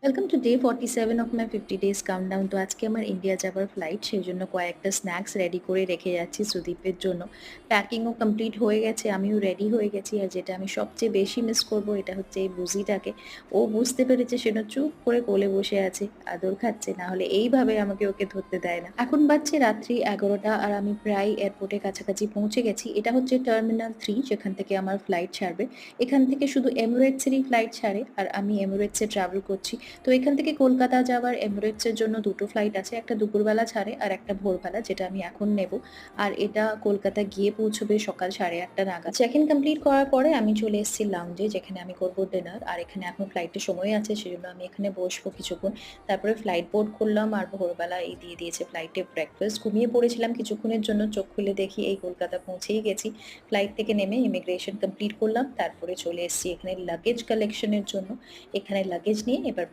Welcome to day 47 of my 50 days countdown. তো আজকে আমার ইন্ডিয়া যাবার ফ্লাইট, সেই জন্য কয়েকটা স্ন্যাক্স রেডি করে রেখে যাচ্ছি সুদীপের জন্য। প্যাকিংও কমপ্লিট হয়ে গেছে, আমিও রেডি হয়ে গেছি। আর যেটা আমি সবচেয়ে বেশি মিস করব এটা হচ্ছে এই বুঝিটাকে। ও বুঝতে পেরেছে, সেটা চুপ করে কোলে বসে আছে, আদর খাচ্ছে, না হলে এইভাবে আমাকে ওকে ধরতে দেয় না। এখন বাজছে রাত্রি 11টা আর আমি প্রায় এয়ারপোর্টের কাছাকাছি পৌঁছে গেছি। এটা হচ্ছে টার্মিনাল 3, যেখান থেকে আমার ফ্লাইট ছাড়বে। এখান থেকে শুধু এমিরেটসেরই ফ্লাইট ছাড়ে আর আমি এমিরেটসে ট্রাভেল করছি। তো এখান থেকে কলকাতা যাওয়ার এমিরেটসের জন্য দুটো ফ্লাইট আছে, একটা দুপুরবেলা ছাড়ে আর একটা ভোরবেলা, যেটা আমি এখন নেব। আর এটা কলকাতা গিয়ে পৌঁছবে সকাল 8:30 নাগাদ। চেক ইন কমপ্লিট করার পরে আমি চলে এসেছি লাউঞ্জে, যেখানে আমি করবো ডিনার। আর এখানে এখন ফ্লাইটের সময় আছে, সেজন্য আমি এখানে বসবো কিছুক্ষণ। তারপরে ফ্লাইট বোর্ড করলাম আর ভোরবেলা এই দিয়ে দিয়েছে ফ্লাইটে ব্রেকফাস্ট। ঘুমিয়ে পড়েছিলাম কিছুক্ষণের জন্য, চোখ খুলে দেখি এই কলকাতা পৌঁছেই গেছি। ফ্লাইট থেকে নেমে ইমিগ্রেশন কমপ্লিট করলাম, তারপরে চলে এসেছি এখানে লাগেজ কালেকশনের জন্য। এখানে লাগেজ নিয়ে এবার